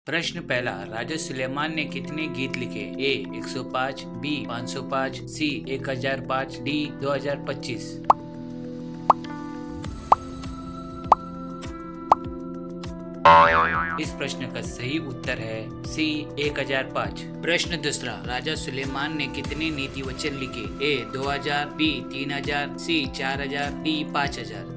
प्रश्न पहला, राजा सुलेमान ने कितने गीत लिखे? ए 105, बी 505, सी 1005, डी 2025। इस प्रश्न का सही उत्तर है सी 1005। प्रश्न दूसरा, राजा सुलेमान ने कितने नीति वचन लिखे? ए 2000, बी 3000, सी 4000, डी 5000।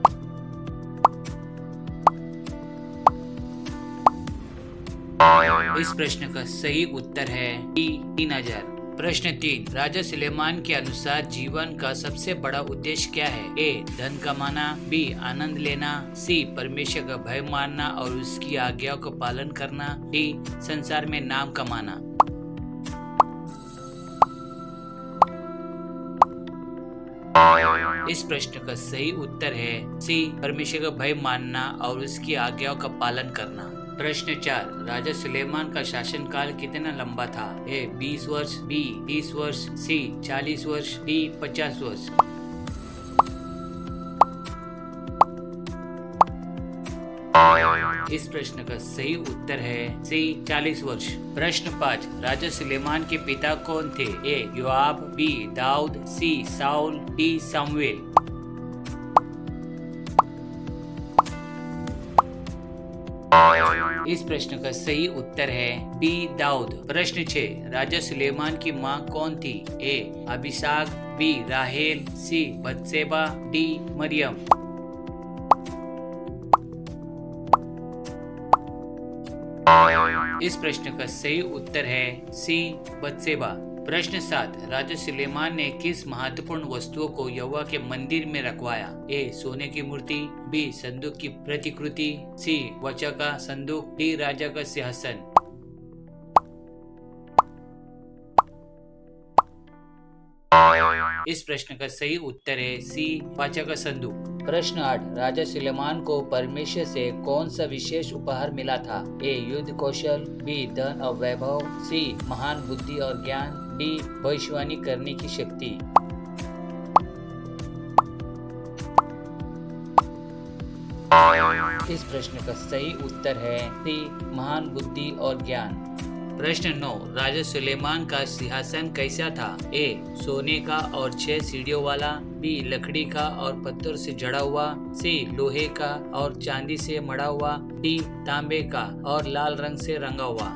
इस प्रश्न का सही उत्तर है डी 3000। प्रश्न 3, राजा सुलेमान के अनुसार जीवन का सबसे बड़ा उद्देश्य क्या है? ए धन कमाना, बी आनंद लेना, सी परमेश्वर का भय मानना और उसकी आज्ञाओं का पालन करना, डी संसार में नाम कमाना। इस प्रश्न का सही उत्तर है सी परमेश्वर का भय मानना और उसकी आज्ञाओं का पालन करना। प्रश्न 4, राजा सुलेमान का शासनकाल कितना लंबा था? ए 20 वर्ष, बी 30 वर्ष, सी 40 वर्ष, डी 50 वर्ष। इस प्रश्न का सही उत्तर है सी 40 वर्ष। प्रश्न 5, राजा सुलेमान के पिता कौन थे? ए योआब, बी दाऊद, सी साउल, डी सामुएल। इस प्रश्न का सही उत्तर है बी दाऊद। प्रश्न 6, राजा सुलेमान की मां कौन थी? ए अबीसाग, बी राहेल, सी बत्सेबा, डी मरियम। इस प्रश्न का सही उत्तर है सी बत्सेबा। प्रश्न 7, राजा सुलेमान ने किस महत्वपूर्ण वस्तुओं को यहोवा के मंदिर में रखवाया? ए सोने की मूर्ति, बी संदूक की प्रतिकृति, सी वचन का संदूक, डी राजा का सिंहासन। इस प्रश्न का सही उत्तर है सी वचन का संदूक। प्रश्न 8, राजा सुलेमान को परमेश्वर से कौन सा विशेष उपहार मिला था? ए युद्ध कौशल, बी धन और वैभव, सी महान बुद्धि और ज्ञान, डी भविष्यवाणी करने की शक्ति। इस प्रश्न का सही उत्तर है सी महान बुद्धि और ज्ञान। प्रश्न 9, राजा सुलेमान का सिंहासन कैसा था? ए सोने का और 6 सीढ़ियों वाला, बी लकड़ी का और पत्थर से जड़ा हुआ, सी लोहे का और चांदी से मड़ा हुआ, डी तांबे का और लाल रंग से रंगा हुआ।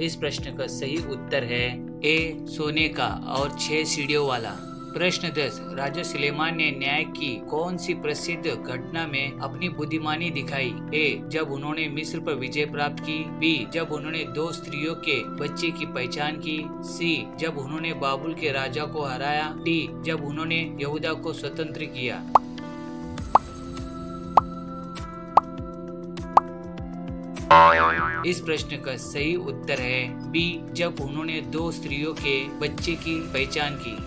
इस प्रश्न का सही उत्तर है ए सोने का और 6 सीढ़ियों वाला। प्रश्न 10, राजा सुलेमान ने न्याय की कौन सी प्रसिद्ध घटना में अपनी बुद्धिमानी दिखाई? ए जब उन्होंने मिस्र पर विजय प्राप्त की, बी जब उन्होंने 2 स्त्रियों के बच्चे की पहचान की, सी जब उन्होंने बाबुल के राजा को हराया, डी जब उन्होंने यहूदा को स्वतंत्र किया। इस प्रश्न का सही उत्तर है बी जब उन्होंने 2 स्त्रियों के बच्चे की पहचान की।